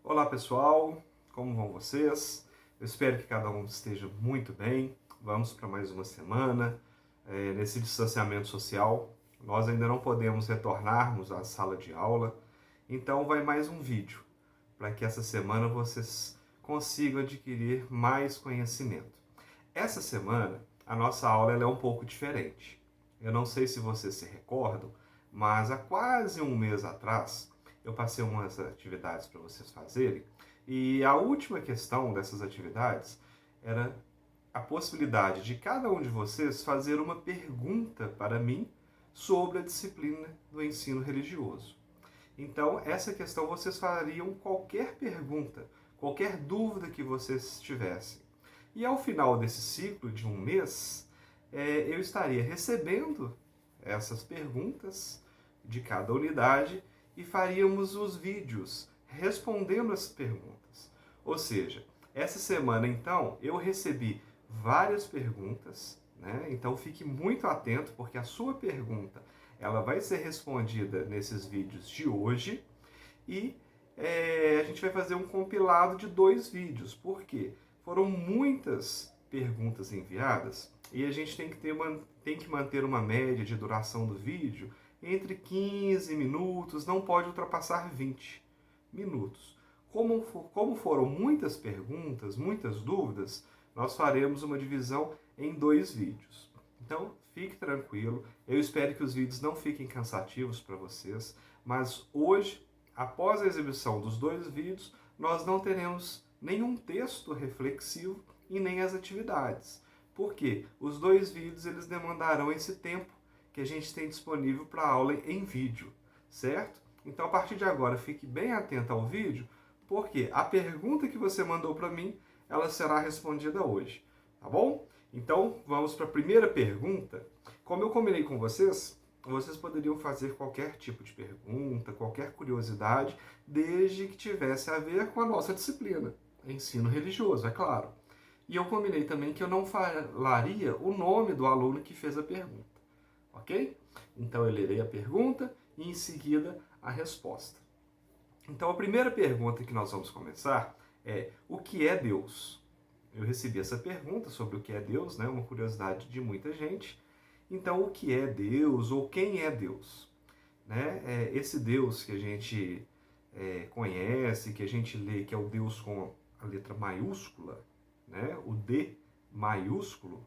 Olá pessoal, como vão vocês? Eu espero que cada um esteja muito bem. Vamos para mais uma semana nesse distanciamento social. Nós ainda não podemos retornarmos à sala de aula, então vai mais um vídeo para que essa semana vocês consigam adquirir mais conhecimento. Essa semana a nossa aula é um pouco diferente. Eu não sei se vocês se recordam, mas há quase um mês atrás eu passei umas atividades para vocês fazerem, e a última questão dessas atividades era a possibilidade de cada um de vocês fazer uma pergunta para mim sobre a disciplina do ensino religioso. Então, essa questão vocês fariam qualquer pergunta, qualquer dúvida que vocês tivessem. E ao final desse ciclo de um mês, eu estaria recebendo essas perguntas de cada unidade e faríamos os vídeos respondendo as perguntas. Ou seja, essa semana então eu recebi várias perguntas, né? Então fique muito atento porque a sua pergunta ela vai ser respondida nesses vídeos de hoje e a gente vai fazer um compilado de 2 vídeos. Por quê? Foram muitas perguntas enviadas e a gente tem que manter uma média de duração do vídeo entre 15 minutos, não pode ultrapassar 20 minutos. Como foram muitas perguntas, muitas dúvidas, nós faremos uma divisão em 2 vídeos. Então, fique tranquilo, eu espero que os vídeos não fiquem cansativos para vocês, mas hoje, após a exibição dos 2 vídeos, nós não teremos nenhum texto reflexivo e nem as atividades. Por quê? Os 2 vídeos eles demandarão esse tempo que a gente tem disponível para a aula em vídeo, certo? Então, a partir de agora, fique bem atento ao vídeo, porque a pergunta que você mandou para mim, ela será respondida hoje, tá bom? Então, vamos para a primeira pergunta. Como eu combinei com vocês, vocês poderiam fazer qualquer tipo de pergunta, qualquer curiosidade, desde que tivesse a ver com a nossa disciplina, ensino religioso, é claro. E eu combinei também que eu não falaria o nome do aluno que fez a pergunta, ok? Então eu lerei a pergunta e em seguida a resposta. Então a primeira pergunta que nós vamos começar é: o que é Deus? Eu recebi essa pergunta sobre o que é Deus, né? Uma curiosidade de muita gente. Então, o que é Deus ou quem é Deus? Né? Esse Deus que a gente conhece, que a gente lê, que é o Deus com a letra maiúscula, né? O D maiúsculo,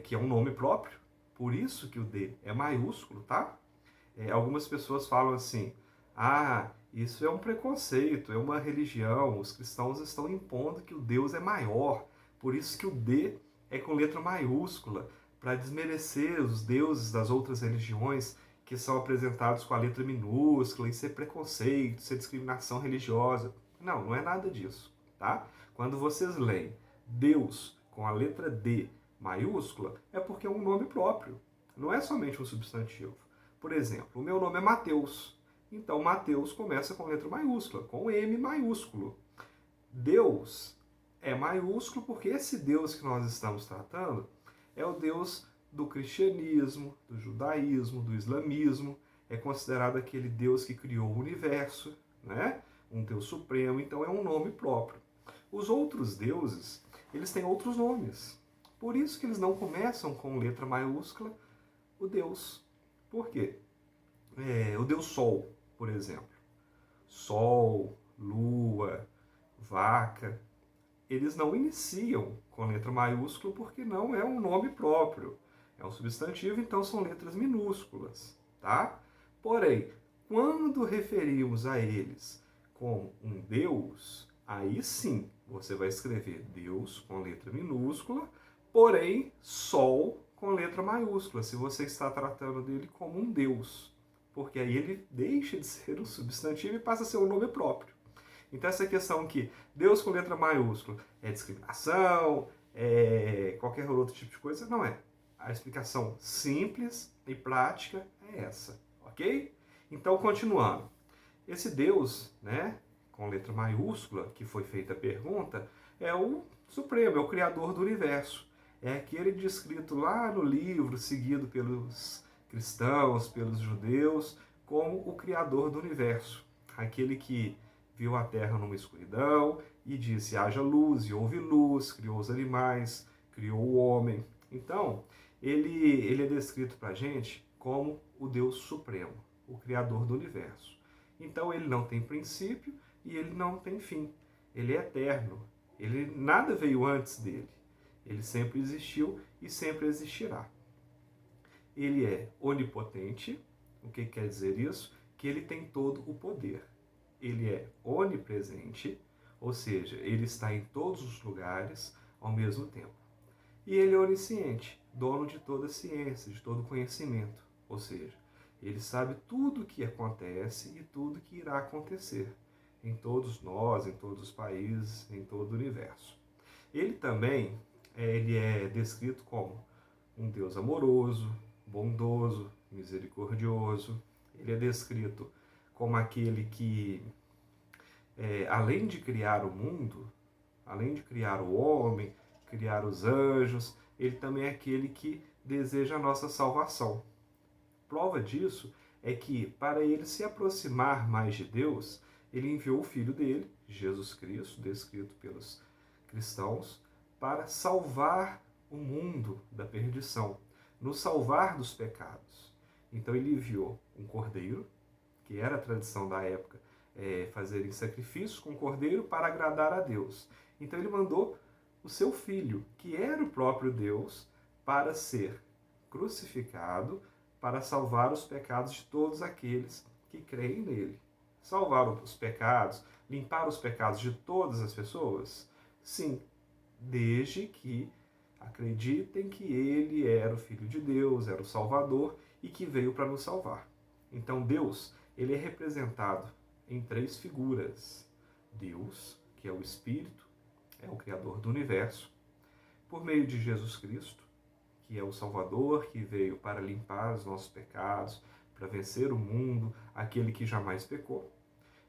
que é um nome próprio, por isso que o D é maiúsculo, tá? Algumas pessoas falam assim: ah, isso é um preconceito, é uma religião, os cristãos estão impondo que o Deus é maior, por isso que o D é com letra maiúscula, para desmerecer os deuses das outras religiões que são apresentados com a letra minúscula, isso é preconceito, isso é discriminação religiosa. Não, não é nada disso, tá? Quando vocês leem Deus com a letra D maiúscula, é porque é um nome próprio, não é somente um substantivo. Por exemplo, o meu nome é Mateus. Então, Mateus começa com letra maiúscula, com M maiúsculo. Deus é maiúsculo porque esse Deus que nós estamos tratando é o Deus do cristianismo, do judaísmo, do islamismo. É considerado aquele Deus que criou o universo, né? Um Deus supremo, então é um nome próprio. Os outros deuses, eles têm outros nomes. Por isso que eles não começam com letra maiúscula, o Deus. Por quê? O Deus Sol, por exemplo. Sol, Lua, Vaca, eles não iniciam com letra maiúscula porque não é um nome próprio. É um substantivo, então são letras minúsculas, tá? Porém, quando referimos a eles como um Deus, aí sim você vai escrever Deus com letra minúscula, porém Sol com letra maiúscula, se você está tratando dele como um Deus, porque aí ele deixa de ser um substantivo e passa a ser um nome próprio. Então essa questão que Deus com letra maiúscula é discriminação, qualquer outro tipo de coisa, não é. A explicação simples e prática é essa, ok? Então, continuando. Esse Deus, né, com letra maiúscula, que foi feita a pergunta, é o Supremo, é o Criador do Universo. É aquele descrito lá no livro, seguido pelos cristãos, pelos judeus, como o Criador do Universo. Aquele que viu a terra numa escuridão e disse: haja luz, e houve luz, criou os animais, criou o homem. Então, ele é descrito para a gente como o Deus Supremo, o Criador do universo. Então, ele não tem princípio e ele não tem fim. Ele é eterno. Nada veio antes dele. Ele sempre existiu e sempre existirá. Ele é onipotente. O que quer dizer isso? Que ele tem todo o poder. Ele é onipresente, ou seja, ele está em todos os lugares ao mesmo tempo. E ele é onisciente, dono de toda a ciência, de todo o conhecimento, ou seja, ele sabe tudo o que acontece e tudo o que irá acontecer em todos nós, em todos os países, em todo o universo. Ele também ele é descrito como um Deus amoroso, bondoso, misericordioso. Ele é descrito como aquele que, além de criar o mundo, além de criar o homem, criar os anjos, ele também é aquele que deseja a nossa salvação. Prova disso é que, para ele se aproximar mais de Deus, ele enviou o Filho dele, Jesus Cristo, descrito pelos cristãos, para salvar o mundo da perdição, nos salvar dos pecados. Então ele enviou um cordeiro, que era a tradição da época, fazerem sacrifícios com o cordeiro para agradar a Deus. Então ele mandou o seu filho, que era o próprio Deus, para ser crucificado, para salvar os pecados de todos aqueles que creem nele. Salvar os pecados, limpar os pecados de todas as pessoas? Sim, desde que acreditem que ele era o Filho de Deus, era o Salvador e que veio para nos salvar. Então Deus, ele é representado em 3 figuras. Deus, que é o Espírito, é o Criador do universo, por meio de Jesus Cristo, que é o Salvador, que veio para limpar os nossos pecados, para vencer o mundo, aquele que jamais pecou,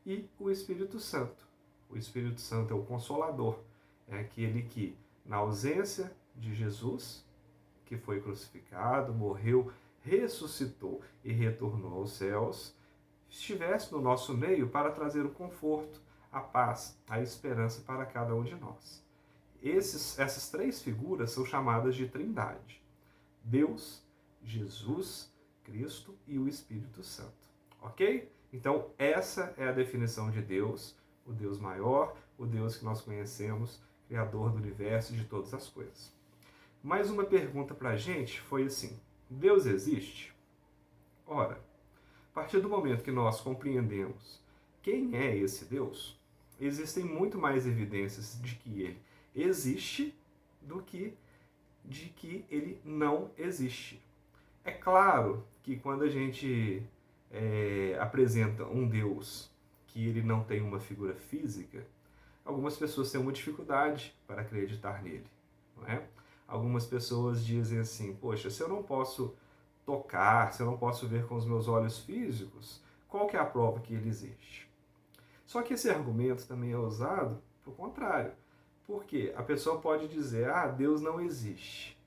e o Espírito Santo. O Espírito Santo é o Consolador, é aquele que, na ausência de Jesus, que foi crucificado, morreu, ressuscitou e retornou aos céus, estivesse no nosso meio para trazer o conforto, a paz, a esperança para cada um de nós. Essas 3 figuras são chamadas de Trindade: Deus, Jesus, Cristo e o Espírito Santo. Ok? Então, essa é a definição de Deus, o Deus maior, o Deus que nós conhecemos, Criador do universo e de todas as coisas. Mais uma pergunta para a gente foi assim: Deus existe? Ora, a partir do momento que nós compreendemos quem é esse Deus, existem muito mais evidências de que ele existe do que de que ele não existe. É claro que quando a gente apresenta um Deus que ele não tem uma figura física, algumas pessoas têm uma dificuldade para acreditar nele, não é? Algumas pessoas dizem assim: poxa, se eu não posso tocar, se eu não posso ver com os meus olhos físicos, qual que é a prova que ele existe? Só que esse argumento também é usado para o contrário. Porque a pessoa pode dizer: ah, Deus não existe.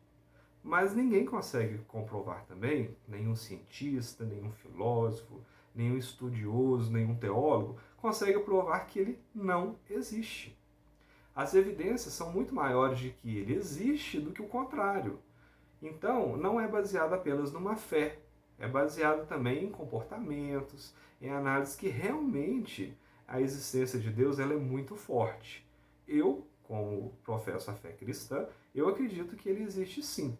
Mas ninguém consegue comprovar também, nenhum cientista, nenhum filósofo, nenhum estudioso, nenhum teólogo, consegue provar que ele não existe. As evidências são muito maiores de que ele existe do que o contrário. Então, não é baseado apenas numa fé, é baseado também em comportamentos, em análises que realmente a existência de Deus ela é muito forte. Eu, como professo a fé cristã, eu acredito que ele existe sim.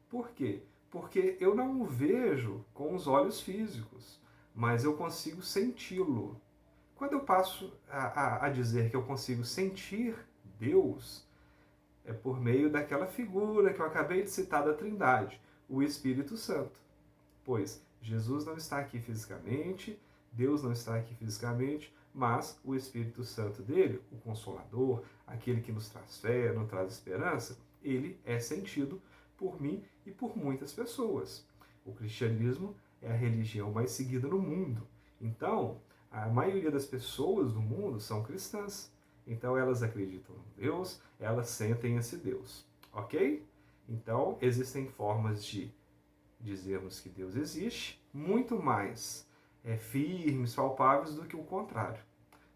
Por quê? Porque eu não o vejo com os olhos físicos, mas eu consigo senti-lo. Quando eu passo a dizer que eu consigo sentir Deus, é por meio daquela figura que eu acabei de citar da Trindade, o Espírito Santo. Pois Jesus não está aqui fisicamente, Deus não está aqui fisicamente, mas o Espírito Santo dele, o Consolador, aquele que nos traz fé, nos traz esperança, ele é sentido por mim e por muitas pessoas. O cristianismo é a religião mais seguida no mundo. Então, a maioria das pessoas do mundo são cristãs. Então, elas acreditam em Deus, elas sentem esse Deus. Ok? Então, existem formas de dizermos que Deus existe, muito mais firmes, palpáveis do que o contrário.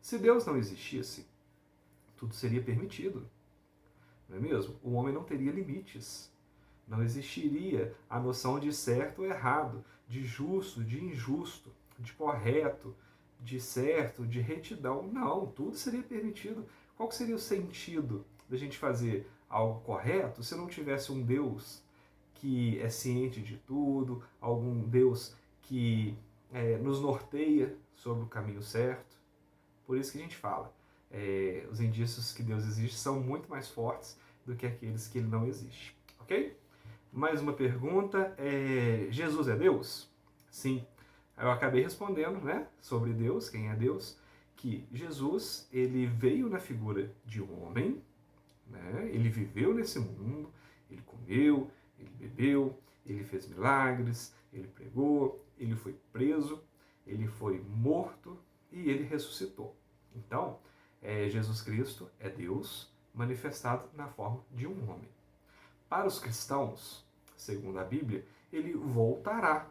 Se Deus não existisse, tudo seria permitido, não é mesmo? O homem não teria limites. Não existiria a noção de certo ou errado, de justo, de injusto, de correto, de certo, de retidão. Não, tudo seria permitido. Qual seria o sentido da gente fazer algo correto se não tivesse um Deus que é ciente de tudo, algum Deus que nos norteia sobre o caminho certo? Por isso que a gente fala, os indícios que Deus existe são muito mais fortes do que aqueles que ele não existe, ok? Mais uma pergunta, Jesus é Deus? Sim, eu acabei respondendo, né, sobre Deus, quem é Deus, que Jesus, ele veio na figura de um homem, né, ele viveu nesse mundo, ele comeu, ele bebeu, ele fez milagres, ele pregou, ele foi preso, ele foi morto e ele ressuscitou. Então, Jesus Cristo é Deus manifestado na forma de um homem. Para os cristãos, segundo a Bíblia, ele voltará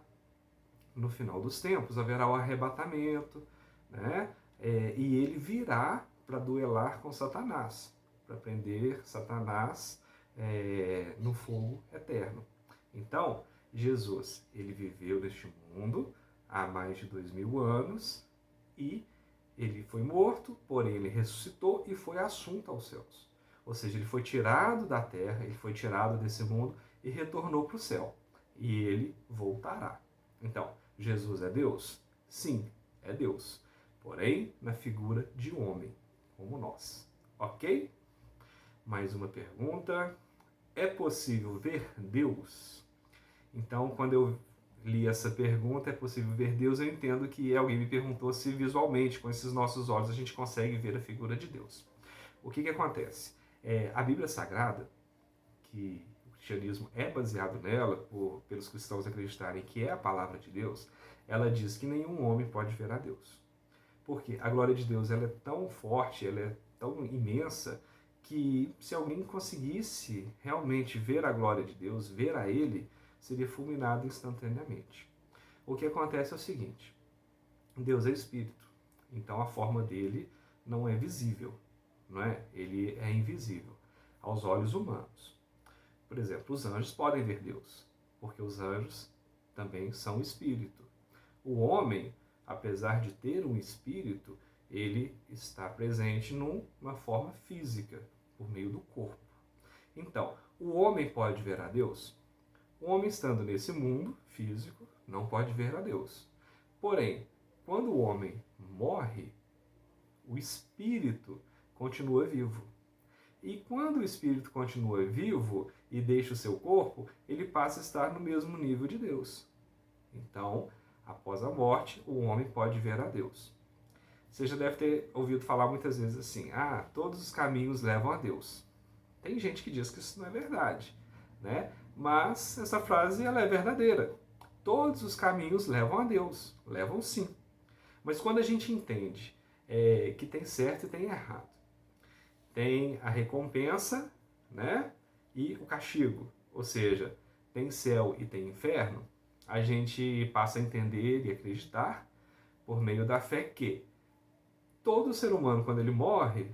no final dos tempos, haverá o arrebatamento, né? E ele virá para duelar com Satanás, para prender Satanás no fogo eterno. Então, Jesus, ele viveu neste mundo há mais de 2000 anos e ele foi morto, porém ele ressuscitou e foi assunto aos céus. Ou seja, ele foi tirado da terra, ele foi tirado desse mundo e retornou para o céu. E ele voltará. Então, Jesus é Deus? Sim, é Deus. Porém, na figura de homem, como nós. Ok? Mais uma pergunta. É possível ver Deus? Então, quando eu li essa pergunta, é possível ver Deus, eu entendo que alguém me perguntou se visualmente, com esses nossos olhos, a gente consegue ver a figura de Deus. O que acontece? A Bíblia Sagrada, que o cristianismo é baseado nela, pelos cristãos acreditarem que é a palavra de Deus, ela diz que nenhum homem pode ver a Deus. Porque a glória de Deus ela é tão forte, ela é tão imensa, que se alguém conseguisse realmente ver a glória de Deus, ver a Ele, seria fulminado instantaneamente. O que acontece é o seguinte: Deus é Espírito, então a forma dele não é visível, não é? Ele é invisível aos olhos humanos. Por exemplo, os anjos podem ver Deus, porque os anjos também são espírito. O homem, apesar de ter um espírito, ele está presente numa forma física, por meio do corpo. Então, o homem pode ver a Deus? O homem, estando nesse mundo físico, não pode ver a Deus. Porém, quando o homem morre, o espírito continua vivo. E quando o espírito continua vivo e deixa o seu corpo, ele passa a estar no mesmo nível de Deus. Então, após a morte, o homem pode ver a Deus. Você já deve ter ouvido falar muitas vezes assim: todos os caminhos levam a Deus. Tem gente que diz que isso não é verdade, né? Mas essa frase ela é verdadeira. Todos os caminhos levam a Deus. Levam sim. Mas quando a gente entende que tem certo e tem errado, tem a recompensa, né? E o castigo. Ou seja, tem céu e tem inferno, a gente passa a entender e acreditar, por meio da fé, que todo ser humano, quando ele morre,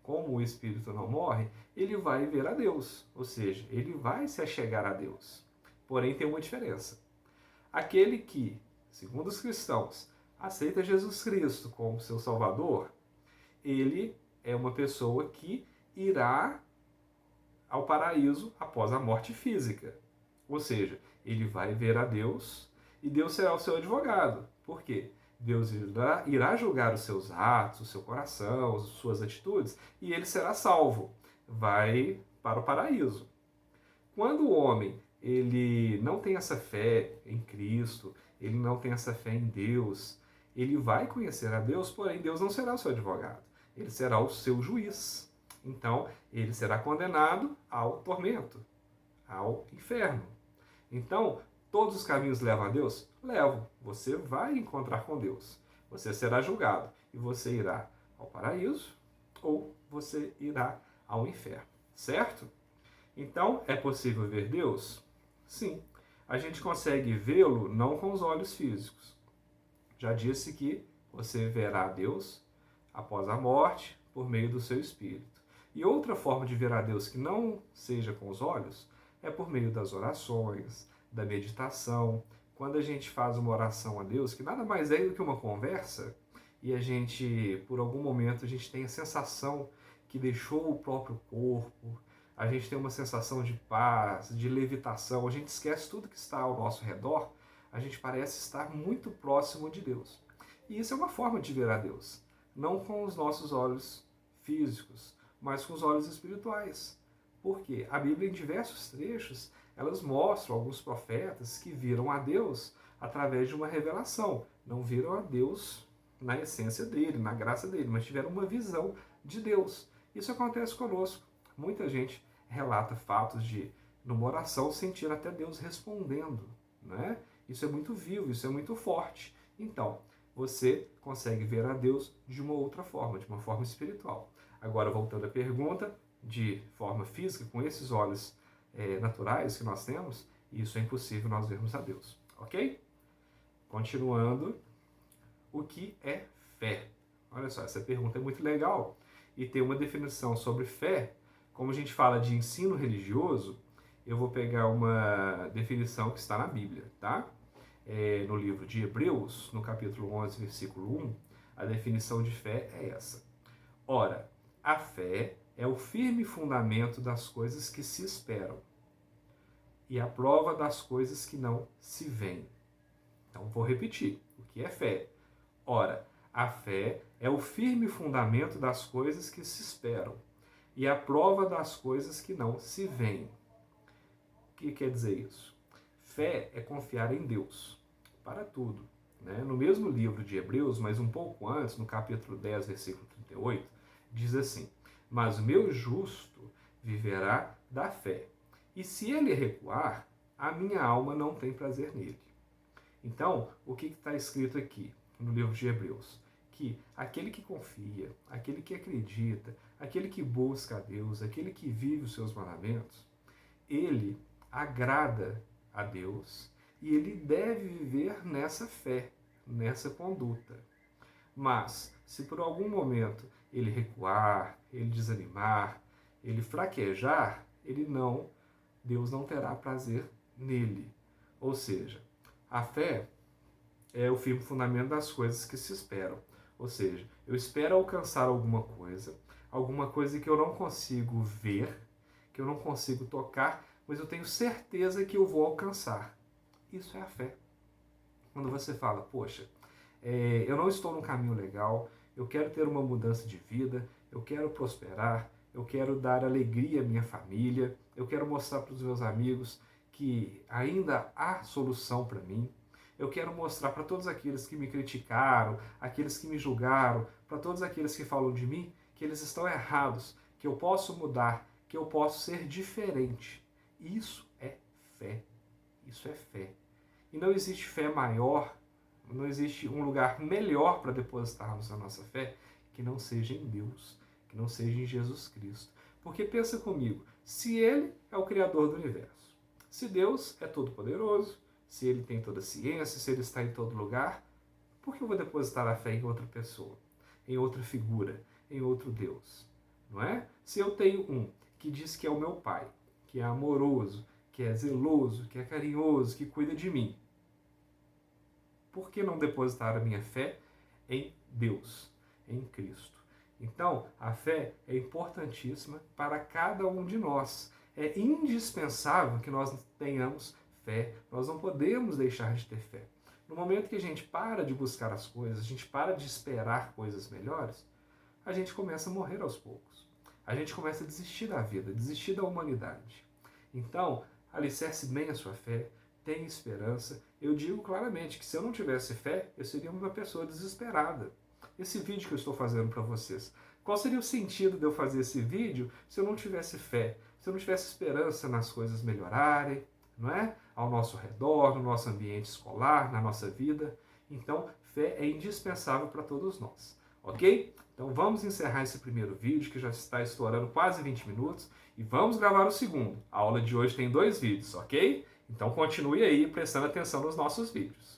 como o espírito não morre, ele vai ver a Deus. Ou seja, ele vai se achegar a Deus. Porém, tem uma diferença. Aquele que, segundo os cristãos, aceita Jesus Cristo como seu Salvador, ele é uma pessoa que irá ao paraíso após a morte física. Ou seja, ele vai ver a Deus e Deus será o seu advogado. Por quê? Deus irá julgar os seus atos, o seu coração, as suas atitudes, e ele será salvo. Vai para o paraíso. Quando o homem ele não tem essa fé em Cristo, ele não tem essa fé em Deus, ele vai conhecer a Deus, porém Deus não será o seu advogado. Ele será o seu juiz. Então, ele será condenado ao tormento, ao inferno. Então, todos os caminhos levam a Deus? Levam. Você vai encontrar com Deus. Você será julgado. E você irá ao paraíso ou você irá ao inferno. Certo? Então, é possível ver Deus? Sim. A gente consegue vê-lo não com os olhos físicos. Já disse que você verá Deus após a morte, por meio do seu Espírito. E outra forma de ver a Deus que não seja com os olhos é por meio das orações, da meditação. Quando a gente faz uma oração a Deus, que nada mais é do que uma conversa, e a gente, por algum momento, a gente tem a sensação que deixou o próprio corpo, a gente tem uma sensação de paz, de levitação, a gente esquece tudo que está ao nosso redor, a gente parece estar muito próximo de Deus. E isso é uma forma de ver a Deus, não com os nossos olhos físicos, mas com os olhos espirituais. Porque a Bíblia, em diversos trechos, elas mostram alguns profetas que viram a Deus através de uma revelação. Não viram a Deus na essência dele, na graça dele, mas tiveram uma visão de Deus. Isso acontece conosco. Muita gente relata fatos de, numa oração, sentir até Deus respondendo, né? Isso é muito vivo, isso é muito forte. Então, você consegue ver a Deus de uma outra forma, de uma forma espiritual. Agora, voltando à pergunta, de forma física, com esses olhos naturais que nós temos, isso é impossível nós vermos a Deus, ok? Continuando, o que é fé? Olha só, essa pergunta é muito legal e tem uma definição sobre fé. Como a gente fala de ensino religioso, eu vou pegar uma definição que está na Bíblia, tá? No livro de Hebreus, no capítulo 11, versículo 1, a definição de fé é essa. Ora, a fé é o firme fundamento das coisas que se esperam e a prova das coisas que não se veem. Então, vou repetir. O que é fé? Ora, a fé é o firme fundamento das coisas que se esperam e a prova das coisas que não se veem. O que quer dizer isso? Fé é confiar em Deus para tudo, né? No mesmo livro de Hebreus, mas um pouco antes, no capítulo 10, versículo 38, diz assim: mas o meu justo viverá da fé, e se ele recuar, a minha alma não tem prazer nele. Então, o que está escrito aqui no livro de Hebreus? Que aquele que confia, aquele que acredita, aquele que busca a Deus, aquele que vive os seus mandamentos, ele agrada a Deus e ele deve viver nessa fé, nessa conduta. Mas, se por algum momento ele recuar, ele desanimar, ele fraquejar, Deus não terá prazer nele. Ou seja, a fé é o firme fundamento das coisas que se esperam. Ou seja, eu espero alcançar alguma coisa que eu não consigo ver, que eu não consigo tocar, mas eu tenho certeza que eu vou alcançar. Isso é a fé. Quando você fala, poxa, eu não estou num caminho legal, eu quero ter uma mudança de vida, eu quero prosperar, eu quero dar alegria à minha família, eu quero mostrar para os meus amigos que ainda há solução para mim, eu quero mostrar para todos aqueles que me criticaram, aqueles que me julgaram, para todos aqueles que falam de mim, que eles estão errados, que eu posso mudar, que eu posso ser diferente. Isso é fé. Isso é fé. E não existe fé maior, não existe um lugar melhor para depositarmos a nossa fé que não seja em Deus, que não seja em Jesus Cristo. Porque pensa comigo, se Ele é o Criador do universo, se Deus é todo-poderoso, se Ele tem toda a ciência, se Ele está em todo lugar, por que eu vou depositar a fé em outra pessoa, em outra figura, em outro Deus? Não é? Se eu tenho um que diz que é o meu Pai, que é amoroso, que é zeloso, que é carinhoso, que cuida de mim, por que não depositar a minha fé em Deus, em Cristo? Então, a fé é importantíssima para cada um de nós. É indispensável que nós tenhamos fé. Nós não podemos deixar de ter fé. No momento que a gente para de buscar as coisas, a gente para de esperar coisas melhores, a gente começa a morrer aos poucos. A gente começa a desistir da vida, desistir da humanidade. Então, alicerce bem a sua fé, tenha esperança. Eu digo claramente que se eu não tivesse fé, eu seria uma pessoa desesperada. Esse vídeo que eu estou fazendo para vocês, qual seria o sentido de eu fazer esse vídeo se eu não tivesse fé, se eu não tivesse esperança nas coisas melhorarem, não é? Ao nosso redor, no nosso ambiente escolar, na nossa vida. Então, fé é indispensável para todos nós, ok? Então vamos encerrar esse primeiro vídeo, que já está estourando quase 20 minutos, e vamos gravar o segundo. A aula de hoje tem 2 vídeos, ok? Então continue aí prestando atenção nos nossos vídeos.